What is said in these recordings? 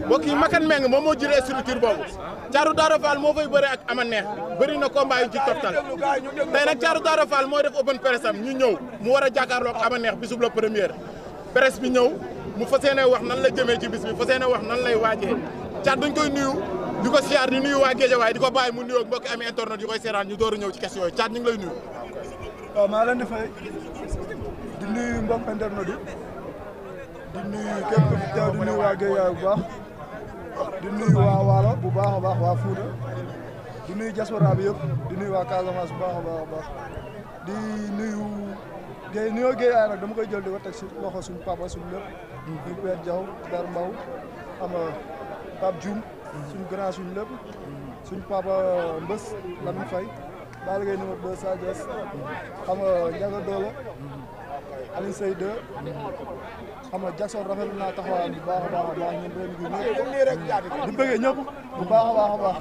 mbokk yi Makan Meng moom moo jëlee structure boobu Thiatou Daouda Fall moo fay bëre ak ama neex bëri na combat yu ci toftal tey nag Thiatou Daouda Fall mooy def open press am ñu ñëw mu war a jàkkaarloo ak ama neex bisub la première presse bi ñëw mu fas yéene wax nan la jëmee ci bis bi fas yéene wax nan lay waajee Thiat dañ koy nuyu di ko siyaar di nuyu waa Guédiawaye di ko bàyyi mu nuyoo mbokki ami internet yi koy seetaan ñu door a ñëw ci question yooyu Thiat ñu ngi lay nuyu. waaw maa leen di fay di nuyu mbokk internet yi di nuyu képp ku fi teew di nuyu waa Guédiawaye bu baax di nuyu waa Waalo bu baax a baax waa Fouta di nuyu diaspora bi yëpp di nuyu waa Casamance bu baax a baax a baax di nuyu nuyoo Guédiawaye nag dama koy jël di ko teg si loxo suñu papa suñu lépp ñu Père Diaw Père Mbaw xam nga Pape Dioum suñu grand suñu lépp suñu papa Mbës Lamine Faye Balla Gaye numéro 2 Sa Thiès xam nga Ndiaga Dola Alioune Seye 2 xam nga Jackson rafetlu naa taxawaayam bu baax a baax a baax ñun réew mi ñëpp di bëggee ñëpp bu baax a baax a baax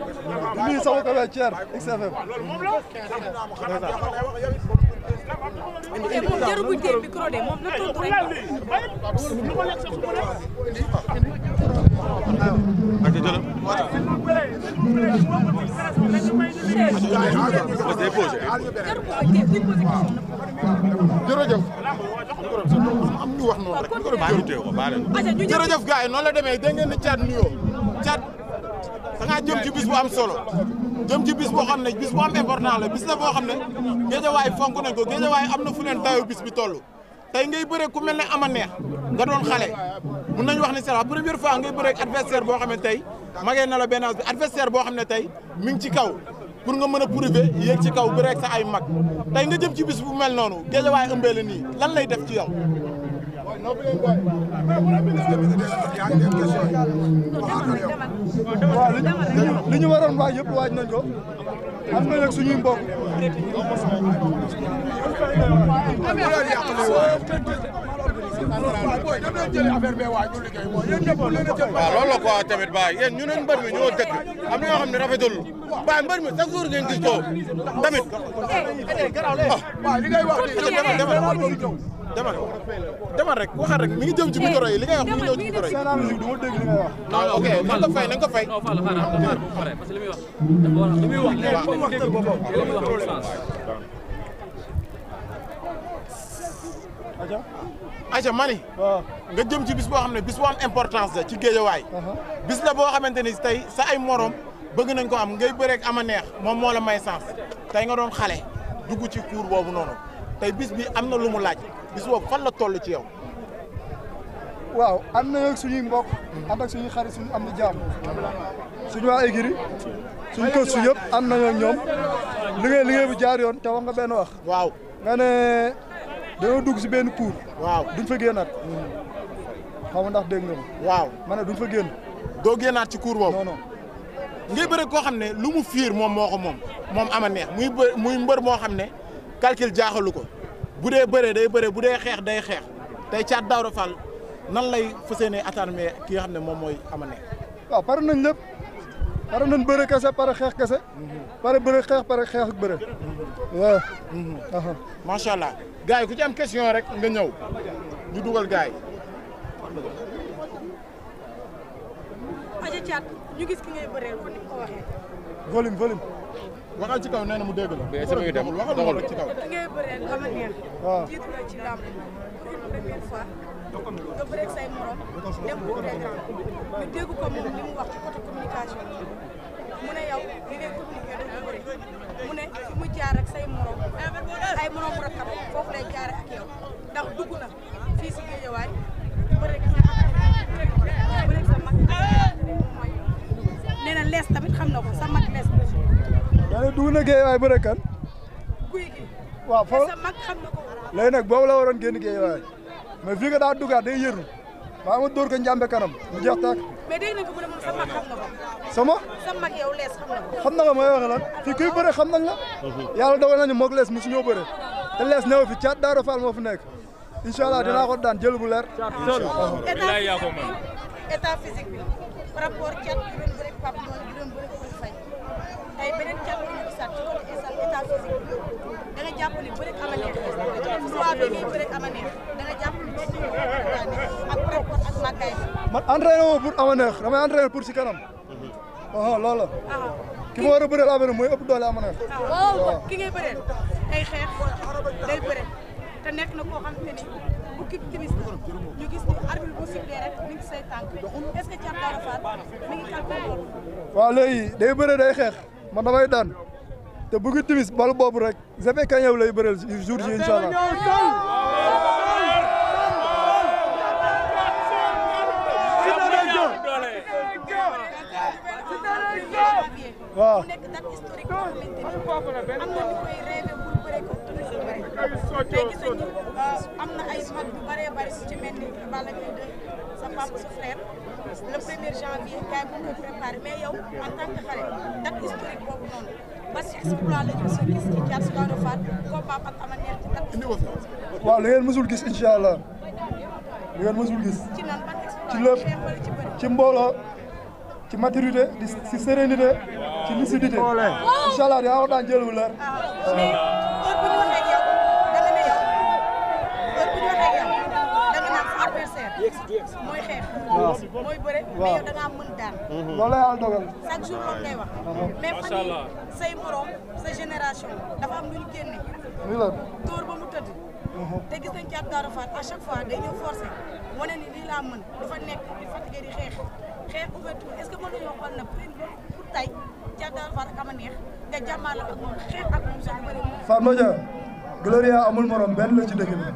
di nuyu sama collègue Thier XFM. te moom jarul buy téye micro de moom na tontu rek. jërëjëf am ñu wax noonu rek jërëjëf gars yi noonu la demee dégg ngeen ni Thiat nuyoo Thiat da ngaa jëm ci bis bu am solo jëm ci bis boo xam ne bis bu am important la bis la boo xam ne Guédiawaye fonk nañ ko Guédiawaye am na fu leen tayoo bis bi toll tey ngay bëre ku mel ne ama neex nga doon xale mun nañu wax ne c'est la première fois ngay bëre ak adversaire boo xam ne tey magee na la benn adversaire boo xam ne tey mi ngi ci kaw pour nga mën a prouver yéeg ci kaw bëre ak sa ay mag tey nga jëm ci bis bu mel noonu Guédiawaye ëmbee la nii lan lay def ci yow. waaw li ñu waroon waaj yëpp waaj nañ ko am nañ ak suñuy mbokk. waaw loolu la quoi tamit ba yéen ñu ne mbër mi ñoo dëkk am na yoo xam ne rafetul ba mbër mi chaque jour ngeen gis ko tamit demal rek waxal rek mi ngi jëm ci micro yi li ngay wax mi ngi ñëw ci micro yi. du ma dégg li ngay wax. non ok nañ ko fay nañ ko fay. parce que li muy wax dafa war a li muy wax Aïcha mani nga jëm ci bis boo xam ne bis bu am importance la ci Guédiawaye bis la boo xamante ni tey sa ay morom bëgg nañ ko am ngay bëreeg ama neex moom moo la may sens tey nga doon xale dugg ci cour boobu noonu tey bis bi am na lu mu laaj bis boobu fan la toll ci yow. waaw ànd nañu ak suñuy mbokk ànd ak suñuy xarit suñu am na jàmm suñu waa écurie suñu kër su yëpp ànd nañu ak ñoom liggéey bu jaar yoon te wax nga benn wax. waaw nga ne dañoo dugg si benn cour. waaw duñ fa génnaat. xaw ma ndax dégg nga ma. waaw ma ne duñ fa génn. doo génnaat ci cour boobu. non non. ngay bëre koo xam ne lu mu fiir moom moo ko moom ama neex muy mbër moo xam ne calcul jaaxalu ko bu dee bëree day bëree bu dee xeex day xeex tey Thiat Daouda Fall nan lay fas yéenee attaqué ki nga xam ne moom mooy ama neex. waaw pare nañ lépp pare nañ bëre kese pare xeex kese. pare bëre xeex pare xeex ak bëre. waaw. macha allah gars yi ku ci am question rek nga ñëw ñu dugal gars yi. aja Thiat ñu gis ki ngay bëreel ko ni ko waxee. volume. waxal ci kaw nee na mu dégg la. mais sama dem waxal moom rek ci kaw. ki ngay bëreel ama neex. waaw jiitu la ci làmb pour une première fois nga bëreeg say morom dem pour des grands ñu dégg ko moom li mu wax ci côté communication mu ne yow li ngay communiquer dafa bëri mu ne fi mu jaar ak say morom ay morom rakkam foofu lay jaare ak yow ndax dugg na fii si Guédiawaye bëreeg sa mag mooy nee na lees tamit xam na ko sa mag lees bi. yaa ngi dugg na Guédiawaye bëre kan. guy gi. waaw foofu sa mag xam na ko. léegi nag boobu la waroon génn Guédiawaye mais fii nga daa duggaat day yërnu maa ma dóor ko njàmbe kanam mu jeex tàkk. mais dégg nañ ko mu ne sa mag xam na ko. sama. sa mag yow lees xam na ko. xam na ko mooy wax lan fii kuy bëre xam nañ la. yàlla dogal nañu moog lees mosu ñoo bëre te lees néew fi Thiat Daouda Fall moo fi nekk incha allah dinaa ko daan jël bu leer. état physique bi par rapport Thiat bi doon bëre Pape Ndoye bi doon bëre Ousmane Faye tey beneen Thiat bi ñu gisaat ci côté état physique bi da nga jàpp ni bëre ama neex soit bi ngay bëre ama neex da nga jàpp ni ak par rapport ak màggaay man entraîné woo pour ama neex damay entraîné pour si kanam loolu la ki ma war a bëreel affaire mooy ëpp doole ama neex waaw ki ngay bëreel day xeex day bëre te nekk na koo xam te ni bu kii timis ñu gis ni arbitre bu sifflé rek mi ngi say tànk est-ce que Thiat Daouda Fall mi ngi calculé loolu waaw léegi day bëre day xeex man damay daan te bëgg timis bal boobu rek Zébé Kañew lay bëreel jour ji incha allah waaw mu nekk date historique boo xamante ni am na ñu koy rêvé pour bëre ko tey gis nañu am na ay mag yu bëree bëri su ci mel ni Balla Gaye 2 sa papa sa frère le 1er janvier gars yi bu koy préparé mais yow en tant que xale date historique boobu noonu parce que exploit la ñu gis ci Thiat Daouda Fall combat ak ama neex ci date waaw li ngeen mësul gis incha allah li ngeen mësul gis ci nan ban exploit ci lépp xeex wala ci bëri ci mbooloo ci maturité ci sérénité ci lucidité incha allah dinaa ko daan jël bu leer. mais heure bu ñu waxee ak yow da nga ne yow heure bu ñu waxee ak yow da nga naan sa adversaire mooy xeex. mooy bëre mais yow da ngaa mën daan. loolu la yàlla dogal. chaque jour loolu ngay wax. mais fan yii say morom sa génération dafa am lu ñu génne. muy la tóor ba mu tëdd. te gis nañ Thiat Daouda Fall à chaque fois day ñëw forcé wane ni lii laa mën dafa nekk di fatigué di xeex ouverture est-ce que mën nañoo xool na pour tey Thiat Daouda Fall ak ama neex nga jàmmaarloo ak moom xeex ak moom sax bëri moom. Fatma Dia Gloria amul morom benn la ci dëkk bi.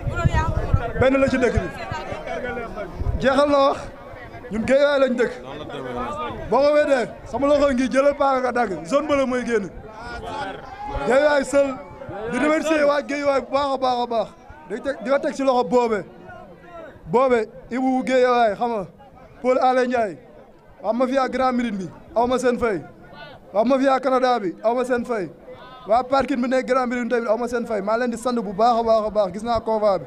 Gloria amul morom. benn la ci dëkk bi. jeexal na wax ñun Guédiawaye lañ dëkk. boo ko weedee sama loxo ngi jëlal paaka nga dagg zone bële mooy génn. Guédiawaye seul di remercier waa Guédiawaye bu baax a baax a baax di ko teg si loxo boobe Ibou Guédiawaye xam nga Paul Alé Ndiaye waa mafia Grand Médine bi aw ma seen fay waa mafia Canada bi aw ma seen fay waa parking bi nekk Grand Médine tamit aw ma seen fay maa leen di sant bu baax a baax gis naa convoi bi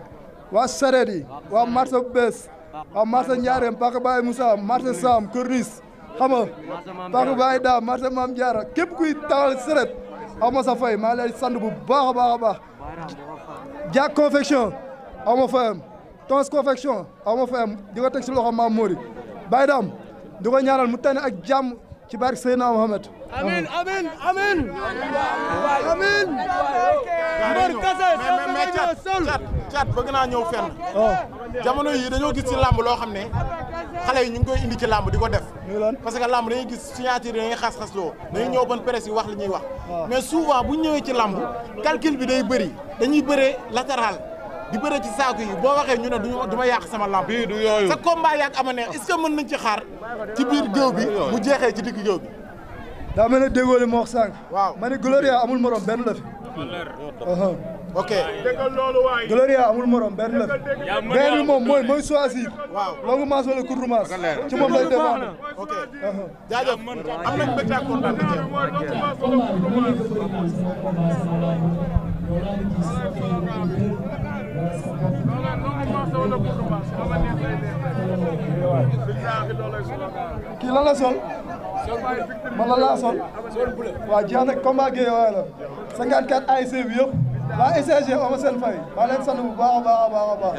waa sareet yi waa marché bu bees waa marché Ndiarème Paka Baye Moussa marché Sam Corniche xam nga Paka Baye Daam marché Mame Diarra képp kuy tawal sareet aw ma sa fay maa leen di sant bu baax a baax Diak confection aw ma fayam Tons confection aw ma fayam di ko teg si loxo Maam Mori Baye Daam di ko ñaanal mu tane ak jàmm ci barke Seydina Mohamed. amiin amiin amiin amiin. Mbër kese mais Thiat bëgg naa ñëw fenn. jamono yi dañoo gis ci làmb loo xam ne xale yi ñu ngi koy indi ci làmb di ko def. parce que làmb dañuy gis signature dañuy xas-xas loo dañuy ñëw ban presse yi wax li ñuy wax. mais souvent bu ñu ñëwee ci làmb calcul bi day bëri dañuy bëree latéral. di bëre ci saako yi boo waxee ñu ne du ma yàq sama lamb bii du yooyu sa combat yàgg ama neex est-ce que mën nañ ci xaar ci biir géew bi mu jeexee ci digg géew bi daa mel ne déggoo li ma wax sànq waaw ma ne Gloria amul morom benn la fi ok Gloria amul morom benn la fi benn bi moom mooy choisir waaw longue masse wala courte masse ci moom lay dépendre ok jaajëf am nañ mbégte ak kontaan kii lan la sol man la laa sol waaw jeex na combat Guédiawaye la 54 ASC bi yëpp waa ECG ama seen fay maa leen sant bu baax a baax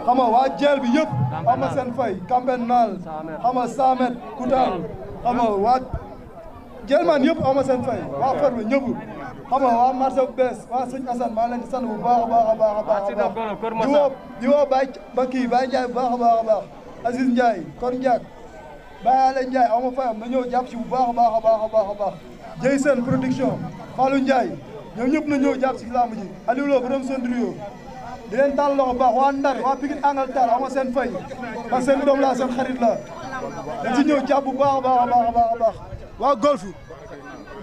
xam nga waa jeel bi yëpp ama seen fay Kamben Naal xam nga 100 mètres Koutal xam nga waa jeel man yëpp ama seen fay waa fer bi ñëpp xam nga waa marché bu bees waa sëñ Assane maa leen di sant bu baax a baax di woo Baye ba kii Baye Ndiaye bu baax a baax Aziz Ndiaye Kor Ndiak Baye Alé Ndiaye aw ma fayam na ñëw jàpp ci bu baax a baax Jey Sène production Fallou Ndiaye ñoom ñëpp na ñëw jàpp ci lamb ji Aliou Lo borom Sondrio di leen taal loxo baax waa Ndar waa Pikine Angaltar aw ma seen fay parce que seen doom laa seen xarit la dañ ci ñëw jàpp bu baax a baax waa golf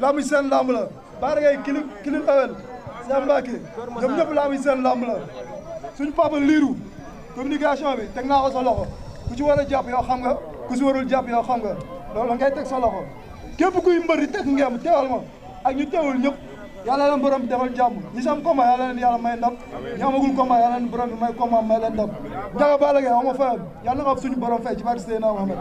lamb ji seen lamb la Baara Gaye kilib awel seen Mbacke ñoom ñëpp lamb ji seen lamb la suñu papa liiru communication bi teg naa ko sa loxo ku ci war a jàpp yow xam nga ku ci warul jàpp yow xam nga loolu ngay teg sa loxo képp kuy mbër di teg ngeen teewal ma ak ñu teewul ñëpp yàlla leen borom bi defal jàmm ñi sam combat yàlla leen yàlla may ndam ñi amagul combat yàlla leen borom bi may combat may leen ndam Ndiaga Balla Gaye ama fayam yàlla na nga suñu borom fay ci barke Seydina Mohamed